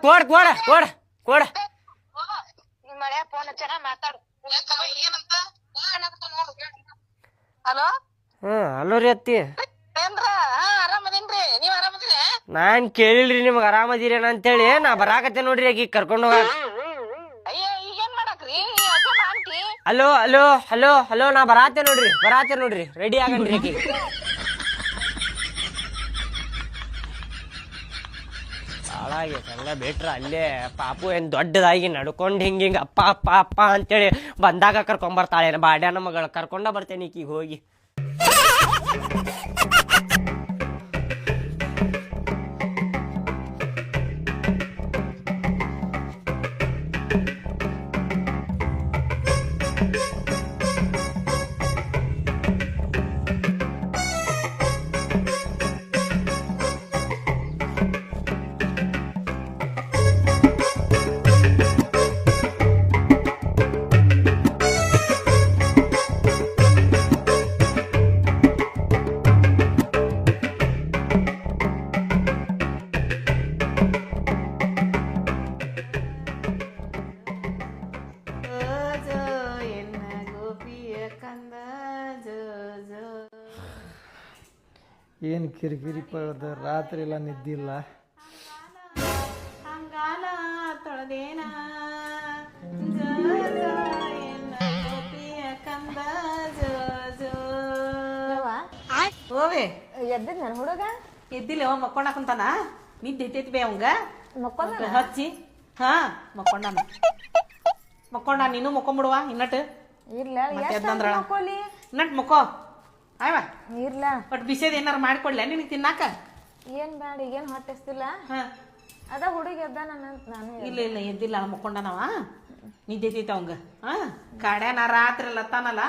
ಕೊಡ್ ಕೊಡ ಕೊಡ ಕೊಡ. ಮಳೆ ಫೋನ್ ಹಚ್ಚಾರ ಮಾತಾಡು. ಹಲೋ ಹಲೋ ರೀ ಅತ್ತಿ. ಏನ್ರ? ಆರಾಮದೇನ್ರಿ? ನೀವ್ ಆರಾಮದಿರಿ? ನಾನ್ ಕೇಳಿಲ್ರಿ ನಿಮ್ಗೆ ಆರಾಮದಿರೇನ ಅಂತೇಳಿ ನಾ ಬರಾಕತ್ತೆ ನೋಡ್ರಿ ಆಕಿ ಕರ್ಕೊಂಡು ಹೋಗ. ಅಯ್ಯ ಈಗೇನ್ ಮಾಡಕ್ರಿ aunty? Hello hello hello hello ನಾ ಬರಾತೆ ನೋಡ್ರಿ ರೆಡಿ ಆಗನ್ರಿ ಆಕಿ. ಹಾಳಾಗೈತೆ ಹಂಗ ಬಿಟ್ರ ಅಲ್ಲೇ ಪಾಪು ಏನ್ ದೊಡ್ಡದಾಗಿ ನಡ್ಕೊಂಡು ಹಿಂಗ ಅಪ್ಪ ಅಪ್ಪ ಅಪ್ಪ ಅಂತೇಳಿ ಬಂದಾಗ ಕರ್ಕೊಂಬರ್ತಾಳೆ. ಬಾಡ್ಯಾನ ಮಗಳು ಕರ್ಕೊಂಡ ಬರ್ತೇನೆ ಈಕೀಗ ಹೋಗಿ. ಏನು ಕಿರಿಕಿರಿ ಪದ ರಾತ್ರಿ ಎಲ್ಲ ನಿದ್ದಿಲ್ಲ. ಅಂಗಾಲ ತೊಳೆದೇನ ಓವೆ ಎದ್ದ ನನ್ ಹುಡುಗ ಎದ್ದಿಲ್ಲ ಅವ ಮಕ್ಕೊಂಡ ಕುಂತಾನ. ನಿದ್ದೆ ಐತೈತಿ ಬೇ ಅವಂಗ ಮಕ್ಕೊಂದ ಹಚ್ಚಿ. ಹಾ ಮಕ್ಕೊಂಡ ನೀನು ಮಕ್ಕೊಂಬಿಡುವ ಇನ್ನಟ್ ಇರ್ಲ ಮಕ್ಕೋಲಿ ಇನ್ನಟ್ ಮಕ್ಕೋ ಆಯ್ವ. ಇರ್ಲ ಬಟ್ ಬಿಸಿದ ಏನಾರ ಮಾಡ್ಕೊಡ್ಲ ನಿನಗೆ ತಿನ್ನಾಕ? ಏನ್ ಬ್ಯಾಡ ಈಗೇನ್ ಹೊಟ್ಟಿಸ್ತಿಲ್ಲ. ಹಾ ಅದ ಹುಡುಗ ಎದ್ದ ನಾನು ಇಲ್ಲ ಎದ್ದಿಲ್ಲ ಮಕ್ಕೊಂಡನವ. ನಿದ್ದೆ ಐತೈತಿ ಅವಂಗ. ಹಾ ಕಾಡ್ಯಾನ ರಾತ್ರಿ ಲತ್ತಾನಲ್ಲ